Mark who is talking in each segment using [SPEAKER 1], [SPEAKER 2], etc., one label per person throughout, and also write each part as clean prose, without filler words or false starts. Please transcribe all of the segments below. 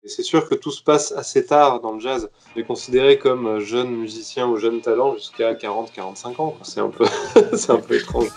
[SPEAKER 1] C'est sûr que tout se passe assez tard dans le jazz. On est considéré comme jeune musicien ou jeune talent jusqu'à 40-45 ans. C'est un peu, c'est un peu étrange.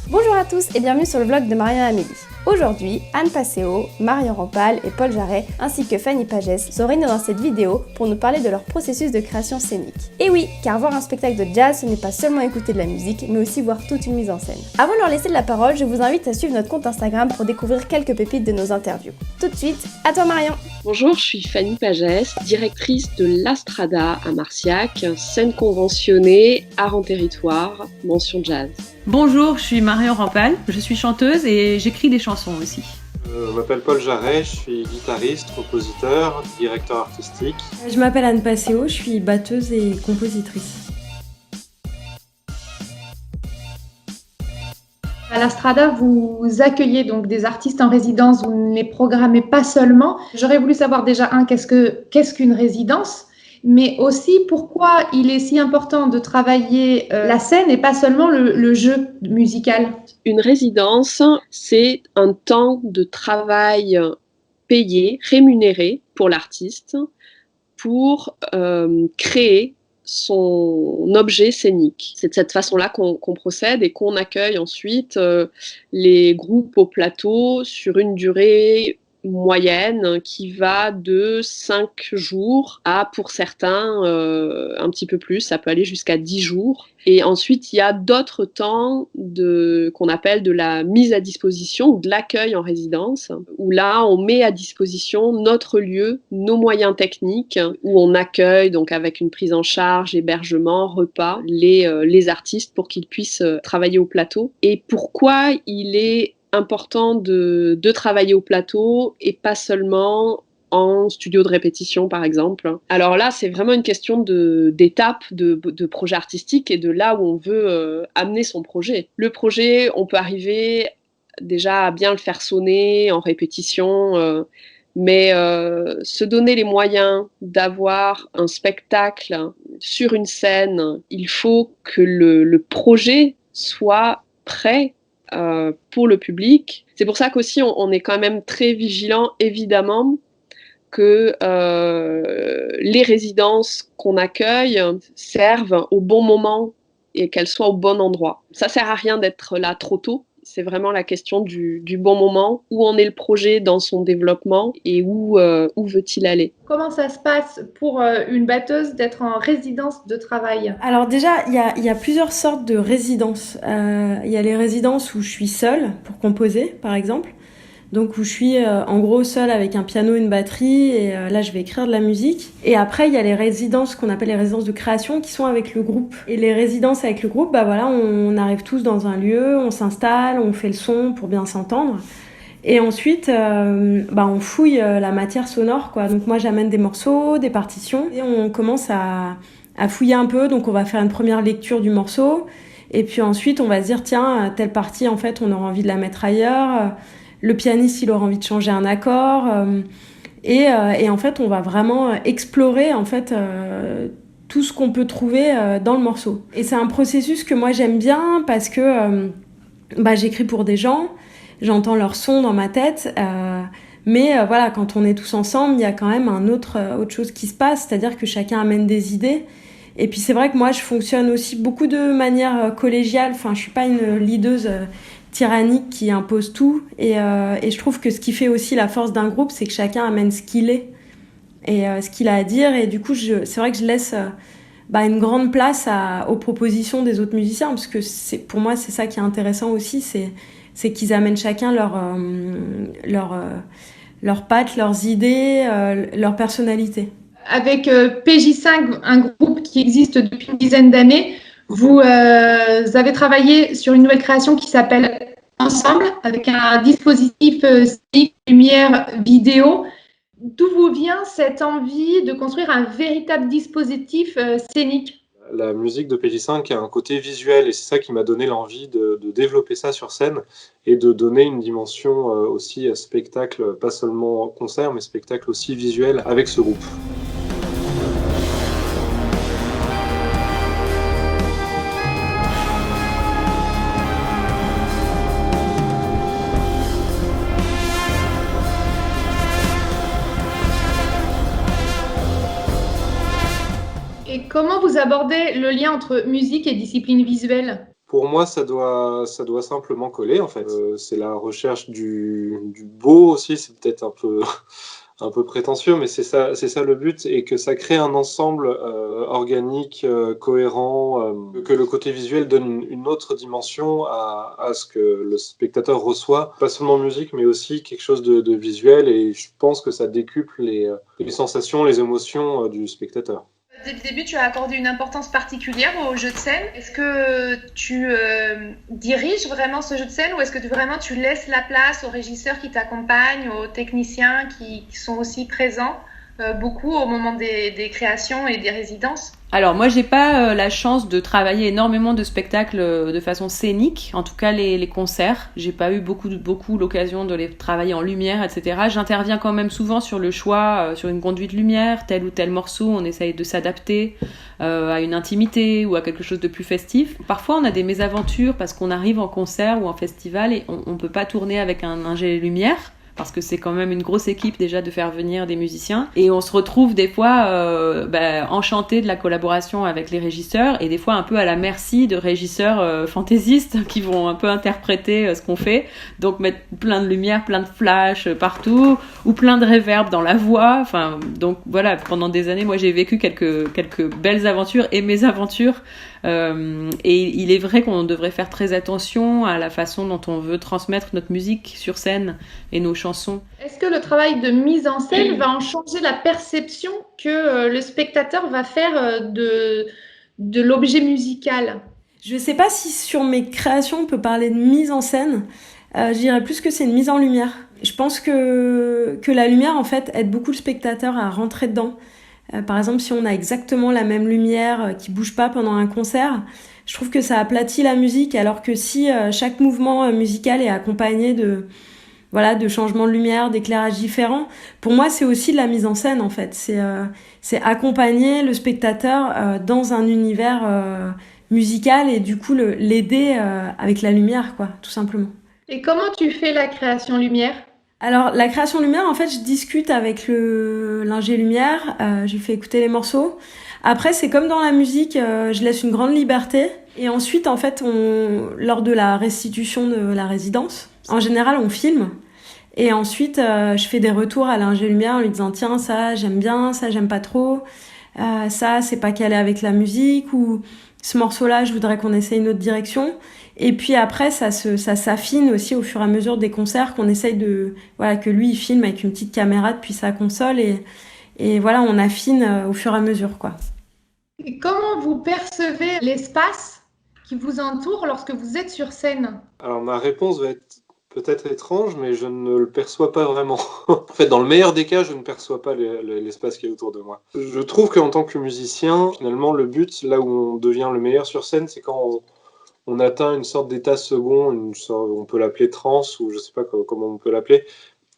[SPEAKER 2] Bonjour à tous et bienvenue sur le vlog de Marion et Amélie. Aujourd'hui, Anne Passeo, Marion Rampal et Paul Jarret, ainsi que Fanny Pagès, sont réunis dans cette vidéo pour nous parler de leur processus de création scénique. Et oui, car voir un spectacle de jazz, ce n'est pas seulement écouter de la musique, mais aussi voir toute une mise en scène. Avant de leur laisser de la parole, je vous invite à suivre notre compte Instagram pour découvrir quelques pépites de nos interviews. Tout de suite, à toi Marion.
[SPEAKER 3] Bonjour, je suis Fanny Pagès, directrice de l'Astrada à Marciac, scène conventionnée, art en territoire, mention jazz.
[SPEAKER 4] Bonjour, je suis Marion Rampal, je suis chanteuse et j'écris des chansons aussi.
[SPEAKER 1] Je m'appelle Paul Jarret, je suis guitariste, compositeur, directeur artistique.
[SPEAKER 5] Je m'appelle Anne Passeo, je suis batteuse et compositrice.
[SPEAKER 6] À l'Astrada, vous accueillez donc des artistes en résidence, vous ne les programmez pas seulement. J'aurais voulu savoir déjà, qu'est-ce qu'une résidence, mais aussi pourquoi il est si important de travailler la scène et pas seulement le jeu musical.
[SPEAKER 3] Une résidence, c'est un temps de travail payé, rémunéré pour l'artiste, pour créer son objet scénique. C'est de cette façon-là qu'on procède et qu'on accueille ensuite les groupes au plateau sur une durée moyenne qui va de 5 jours à, pour certains, un petit peu plus, ça peut aller jusqu'à 10 jours. Et ensuite, il y a d'autres temps qu'on appelle de la mise à disposition ou de l'accueil en résidence, où là, on met à disposition notre lieu, nos moyens techniques, où on accueille, donc avec une prise en charge, hébergement, repas, les artistes pour qu'ils puissent travailler au plateau. Et pourquoi il est important de travailler au plateau et pas seulement en studio de répétition, par exemple. Alors là, c'est vraiment une question d'étape de projet artistique et de là où on veut amener son projet. Le projet, on peut arriver déjà à bien le faire sonner en répétition, mais se donner les moyens d'avoir un spectacle sur une scène, il faut que le projet soit prêt pour le public. C'est pour ça qu'aussi on est quand même très vigilant, évidemment, que les résidences qu'on accueille servent au bon moment et qu'elles soient au bon endroit. Ça sert à rien d'être là trop tôt. C'est vraiment la question du bon moment, où en est le projet dans son développement et où veut-il aller.
[SPEAKER 6] Comment ça se passe pour une batteuse d'être en résidence de travail?
[SPEAKER 5] Alors déjà, il y a plusieurs sortes de résidences. Il y a les résidences où je suis seule pour composer, par exemple. Donc où je suis en gros seule avec un piano et une batterie et là je vais écrire de la musique. Et après il y a les résidences qu'on appelle les résidences de création qui sont avec le groupe. Et les résidences avec le groupe, bah voilà, on arrive tous dans un lieu, on s'installe, on fait le son pour bien s'entendre. Et ensuite, on fouille la matière sonore, quoi. Donc moi j'amène des morceaux, des partitions et on commence à fouiller un peu. Donc on va faire une première lecture du morceau et puis ensuite on va se dire tiens, telle partie en fait on aura envie de la mettre ailleurs. Le pianiste, il aura envie de changer un accord. Et en fait, on va vraiment explorer en fait, tout ce qu'on peut trouver dans le morceau. Et c'est un processus que moi, j'aime bien parce que j'écris pour des gens, j'entends leur son dans ma tête. Mais voilà, quand on est tous ensemble, il y a quand même autre chose qui se passe, c'est-à-dire que chacun amène des idées. Et puis c'est vrai que moi, je fonctionne aussi beaucoup de manière collégiale. Enfin, je suis pas une leaduse tyrannique qui impose tout et je trouve que ce qui fait aussi la force d'un groupe, c'est que chacun amène ce qu'il est et ce qu'il a à dire et du coup c'est vrai que je laisse une grande place aux propositions des autres musiciens parce que pour moi c'est ça qui est intéressant aussi, c'est qu'ils amènent chacun leurs pattes, leurs idées, leur personnalité.
[SPEAKER 6] Avec PJ5, un groupe qui existe depuis une dizaine d'années, vous avez travaillé sur une nouvelle création qui s'appelle Ensemble, avec un dispositif scénique, lumière, vidéo. D'où vous vient cette envie de construire un véritable dispositif scénique?
[SPEAKER 1] La musique de PJ5 a un côté visuel et c'est ça qui m'a donné l'envie de développer ça sur scène et de donner une dimension aussi à spectacle, pas seulement concert, mais spectacle aussi visuel avec ce groupe.
[SPEAKER 6] comment vous abordez le lien entre musique et discipline visuelle?
[SPEAKER 1] Pour moi, ça doit simplement coller, en fait. C'est la recherche du beau aussi, c'est peut-être un peu prétentieux, mais c'est ça le but, et que ça crée un ensemble organique, cohérent, que le côté visuel donne une autre dimension à ce que le spectateur reçoit, pas seulement musique, mais aussi quelque chose de visuel, et je pense que ça décuple les sensations, les émotions du spectateur.
[SPEAKER 6] Dès le début, tu as accordé une importance particulière au jeu de scène. Est-ce que tu diriges vraiment ce jeu de scène ou est-ce que vraiment tu laisses la place aux régisseurs qui t'accompagnent, aux techniciens qui sont aussi présents beaucoup au moment des créations et des résidences?
[SPEAKER 4] Alors moi j'ai pas la chance de travailler énormément de spectacles de façon scénique, en tout cas les concerts, j'ai pas eu beaucoup l'occasion de les travailler en lumière, etc. J'interviens quand même souvent sur le choix, sur une conduite lumière, tel ou tel morceau, on essaye de s'adapter à une intimité ou à quelque chose de plus festif. Parfois on a des mésaventures parce qu'on arrive en concert ou en festival et on peut pas tourner avec un ingé lumière, parce que c'est quand même une grosse équipe déjà de faire venir des musiciens. Et on se retrouve des fois enchanté de la collaboration avec les régisseurs et des fois un peu à la merci de régisseurs fantaisistes qui vont un peu interpréter ce qu'on fait. Donc mettre plein de lumière, plein de flash partout ou plein de réverb dans la voix. Enfin, donc voilà, pendant des années, moi j'ai vécu quelques belles aventures et mésaventures. Et il est vrai qu'on devrait faire très attention à la façon dont on veut transmettre notre musique sur scène et nos chansons.
[SPEAKER 6] Est-ce que le travail de mise en scène va en changer la perception que le spectateur va faire de l'objet musical?
[SPEAKER 5] Je ne sais pas si sur mes créations on peut parler de mise en scène. Je dirais plus que c'est une mise en lumière. Je pense que la lumière en fait aide beaucoup le spectateur à rentrer dedans. Par exemple, si on a exactement la même lumière qui bouge pas pendant un concert, je trouve que ça aplatit la musique, alors que si chaque mouvement musical est accompagné de changements de lumière, d'éclairages différents, pour moi c'est aussi de la mise en scène en fait. C'est accompagner le spectateur dans un univers musical et du coup l'aider avec la lumière, quoi, tout simplement.
[SPEAKER 6] Et comment tu fais la création lumière?
[SPEAKER 5] Alors, la création lumière, en fait, je discute avec l'ingé lumière, je lui fais écouter les morceaux. Après, c'est comme dans la musique, je laisse une grande liberté. Et ensuite, en fait, lors de la restitution de la résidence, en général, on filme. Et ensuite, je fais des retours à l'ingé lumière en lui disant « Tiens, ça, j'aime bien, ça, j'aime pas trop. Ça, c'est pas calé avec la musique. » Ou « Ce morceau-là, je voudrais qu'on essaye une autre direction. » Et puis après, ça s'affine aussi au fur et à mesure des concerts qu'on essaye que lui, il filme avec une petite caméra depuis sa console et voilà, on affine au fur et à mesure, quoi.
[SPEAKER 6] Et comment vous percevez l'espace qui vous entoure lorsque vous êtes sur scène?
[SPEAKER 1] Alors ma réponse va être peut-être étrange, mais je ne le perçois pas vraiment. En fait, dans le meilleur des cas, je ne perçois pas l'espace qui est autour de moi. Je trouve qu'en tant que musicien, finalement, le but, là où on devient le meilleur sur scène, c'est quand on atteint une sorte d'état second, on peut l'appeler transe, ou je sais pas comment on peut l'appeler,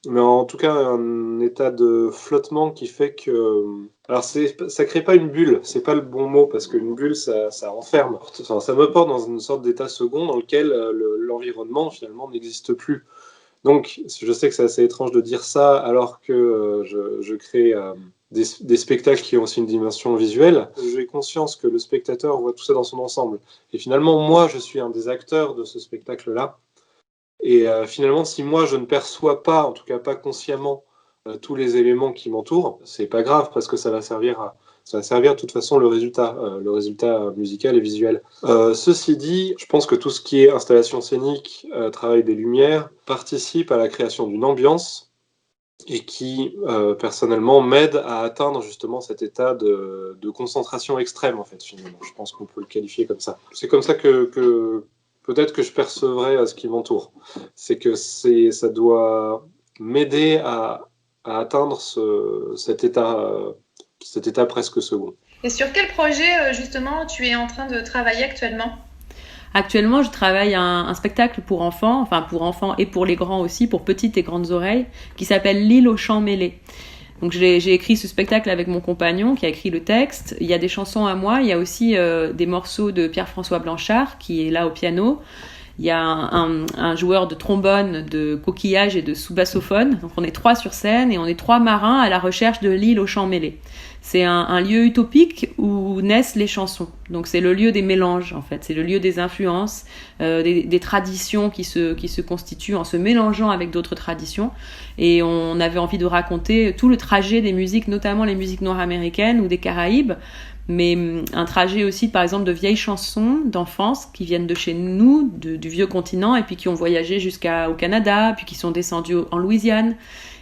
[SPEAKER 1] mais en tout cas un état de flottement qui fait que... Alors ça crée pas une bulle, c'est pas le bon mot, parce qu'une bulle ça enferme. Enfin, ça me porte dans une sorte d'état second dans lequel l'environnement finalement n'existe plus. Donc je sais que c'est assez étrange de dire ça alors que je crée... Des spectacles qui ont aussi une dimension visuelle. J'ai conscience que le spectateur voit tout ça dans son ensemble. Et finalement, moi, je suis un des acteurs de ce spectacle-là. Et finalement, si moi, je ne perçois pas, en tout cas pas consciemment, tous les éléments qui m'entourent, c'est pas grave parce que ça va servir de toute façon le résultat musical et visuel. Ceci dit, je pense que tout ce qui est installation scénique, travail des lumières, participe à la création d'une ambiance et qui, personnellement, m'aide à atteindre justement cet état de concentration extrême, en fait, finalement. Je pense qu'on peut le qualifier comme ça. C'est comme ça que peut-être que je percevrai ce qui m'entoure. C'est que ça doit m'aider à atteindre cet état presque second.
[SPEAKER 6] Et sur quel projet, justement, tu es en train de travailler actuellement ?
[SPEAKER 4] Actuellement, je travaille un spectacle pour enfants et pour les grands aussi, pour petites et grandes oreilles, qui s'appelle L'île aux chants mêlés. Donc j'ai écrit ce spectacle avec mon compagnon qui a écrit le texte. Il y a des chansons à moi, il y a aussi des morceaux de Pierre-François Blanchard qui est là au piano. il y a un joueur de trombone, de coquillage et de sous-bassophone. Donc on est 3 sur scène et on est 3 marins à la recherche de l'île aux champs mêlés. C'est un lieu utopique où naissent les chansons. Donc c'est le lieu des mélanges en fait, c'est le lieu des influences, des traditions qui se constituent en se mélangeant avec d'autres traditions. Et on avait envie de raconter tout le trajet des musiques, notamment les musiques nord-américaines ou des Caraïbes, mais un trajet aussi par exemple de vieilles chansons d'enfance qui viennent de chez nous, du vieux continent, et puis qui ont voyagé jusqu'au Canada, puis qui sont descendues en Louisiane.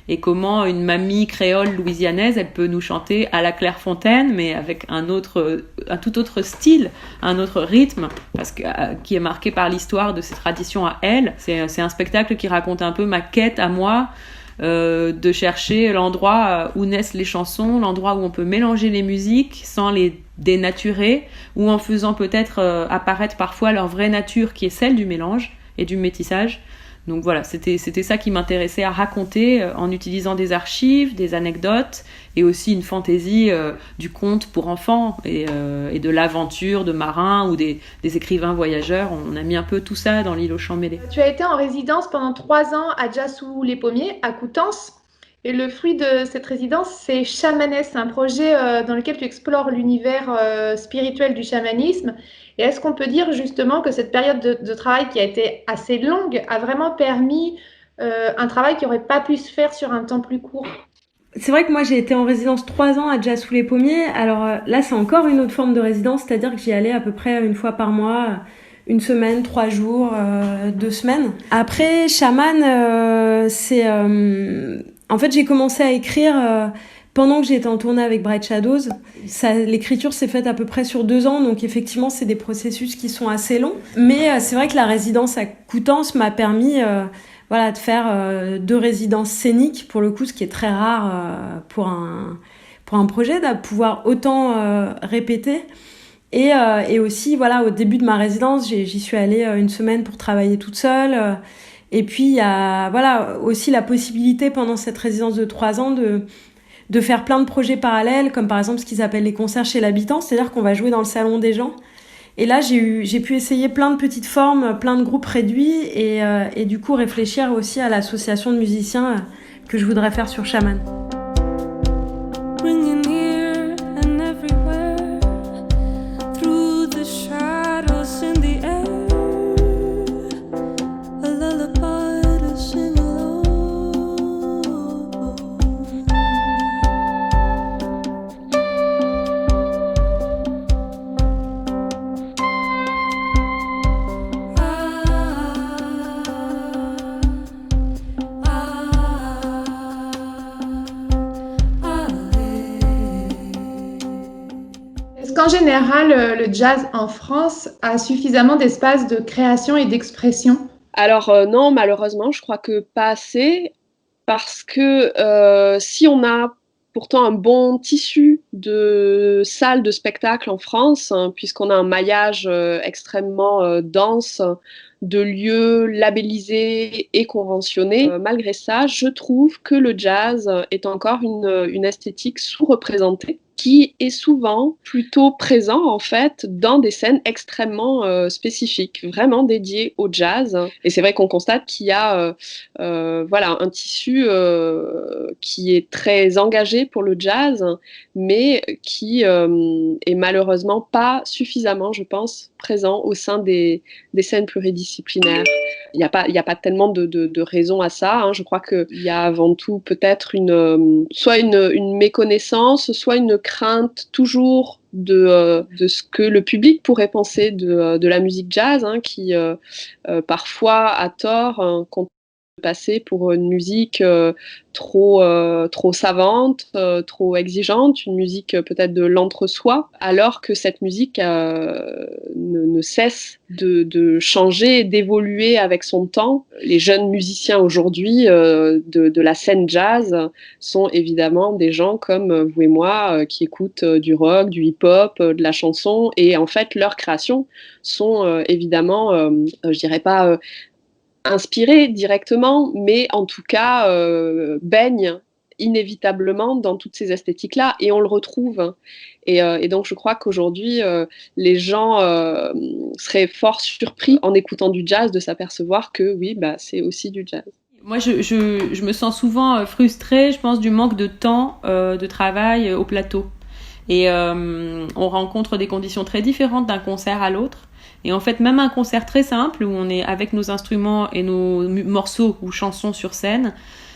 [SPEAKER 4] Et comment une mamie créole louisianaise, elle peut nous chanter à la Clairefontaine, mais avec un tout autre style, un autre rythme, parce que, qui est marqué par l'histoire de ses traditions à elle. C'est un spectacle qui raconte un peu ma quête à moi, de chercher l'endroit où naissent les chansons, l'endroit où on peut mélanger les musiques sans les dénaturer, ou en faisant peut-être apparaître parfois leur vraie nature, qui est celle du mélange et du métissage. Donc voilà, c'était ça qui m'intéressait à raconter en utilisant des archives, des anecdotes et aussi une fantaisie du conte pour enfants et de l'aventure de marins ou des écrivains voyageurs. On a mis un peu tout ça dans l'île aux champs mêlés.
[SPEAKER 6] Tu as été en résidence pendant 3 ans à Dja-sous-les-Pommiers, à Coutances. Et le fruit de cette résidence, c'est Chamanesque, un projet dans lequel tu explores l'univers spirituel du chamanisme. Et est-ce qu'on peut dire justement que cette période de travail qui a été assez longue a vraiment permis un travail qui n'aurait pas pu se faire sur un temps plus court?
[SPEAKER 5] C'est vrai que moi j'ai été en résidence 3 ans à Dja-sous-les-Pommiers. Alors là c'est encore une autre forme de résidence, c'est-à-dire que j'y allais à peu près une fois par mois, une semaine, 3 jours, 2 semaines. Après Chaman, en fait j'ai commencé à écrire pendant que j'étais en tournée avec Bright Shadows. L'écriture s'est faite à peu près sur 2 ans, donc effectivement c'est des processus qui sont assez longs. Mais c'est vrai que la résidence à Coutances m'a permis de faire 2 résidences scéniques, pour le coup, ce qui est très rare pour un projet, de pouvoir autant répéter. Et aussi, voilà, au début de ma résidence, j'y suis allée 1 semaine pour travailler toute seule. Et puis, il y a aussi la possibilité pendant cette résidence de 3 ans de faire plein de projets parallèles, comme par exemple ce qu'ils appellent les concerts chez l'habitant, c'est-à-dire qu'on va jouer dans le salon des gens. Et là, j'ai pu essayer plein de petites formes, plein de groupes réduits et du coup réfléchir aussi à l'association de musiciens que je voudrais faire sur Chaman.
[SPEAKER 6] En général, le jazz en France a suffisamment d'espace de création et d'expression?
[SPEAKER 3] Alors non, malheureusement, je crois que pas assez, parce que si on a pourtant un bon tissu de salles de spectacle en France, hein, puisqu'on a un maillage extrêmement dense de lieux labellisés et conventionnés. Malgré ça, je trouve que le jazz est encore une esthétique sous-représentée, qui est souvent plutôt présent en fait dans des scènes extrêmement spécifiques, vraiment dédiées au jazz. Et c'est vrai qu'on constate qu'il y a un tissu qui est très engagé pour le jazz, mais qui est malheureusement pas suffisamment, je pense, présent au sein des scènes pluridisciplinaires. Il n'y a pas tellement de raisons à ça. Hein. Je crois qu'il y a avant tout peut-être soit une méconnaissance, soit une crainte toujours de ce que le public pourrait penser de la musique jazz, hein, qui parfois, à tort, passer pour une musique trop savante, trop exigeante, une musique peut-être de l'entre-soi, alors que cette musique ne cesse de changer, d'évoluer avec son temps. Les jeunes musiciens aujourd'hui de la scène jazz sont évidemment des gens comme vous et moi qui écoutent du rock, du hip-hop, de la chanson, et en fait leurs créations sont évidemment, je dirais pas inspirés directement, mais en tout cas baignent inévitablement dans toutes ces esthétiques-là, et on le retrouve. Et donc, je crois qu'aujourd'hui, les gens seraient fort surpris en écoutant du jazz de s'apercevoir que oui, c'est aussi du jazz.
[SPEAKER 4] Moi, je me sens souvent frustrée, je pense, du manque de temps de travail au plateau. Et on rencontre des conditions très différentes d'un concert à l'autre. Et en fait, même un concert très simple, où on est avec nos instruments et nos morceaux ou chansons sur scène,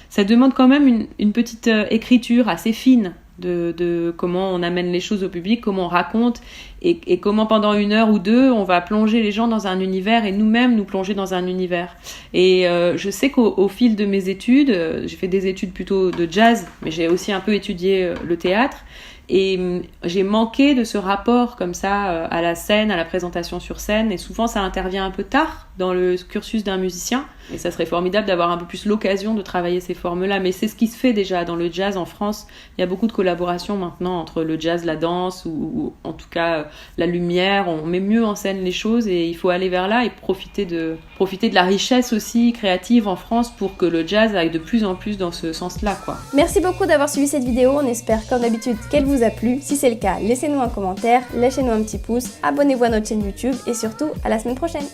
[SPEAKER 4] ça demande quand même une petite écriture assez fine de comment on amène les choses au public, comment on raconte, et comment pendant 1 heure ou 2, on va plonger les gens dans un univers et nous-mêmes nous plonger dans un univers. Et je sais qu'au fil de mes études, j'ai fait des études plutôt de jazz, mais j'ai aussi un peu étudié le théâtre, et j'ai manqué de ce rapport comme ça à la scène, à la présentation sur scène, et souvent ça intervient un peu tard dans le cursus d'un musicien, et ça serait formidable d'avoir un peu plus l'occasion de travailler ces formes-là, mais c'est ce qui se fait déjà dans le jazz en France. Il y a beaucoup de collaborations maintenant entre le jazz, la danse, ou en tout cas la lumière, on met mieux en scène les choses, et il faut aller vers là et profiter de la richesse aussi créative en France pour que le jazz aille de plus en plus dans ce sens-là, quoi.
[SPEAKER 2] Merci beaucoup d'avoir suivi cette vidéo, on espère comme d'habitude qu'elle vous a plu. Si c'est le cas, laissez-nous un commentaire, lâchez-nous un petit pouce, abonnez-vous à notre chaîne YouTube et surtout à la semaine prochaine.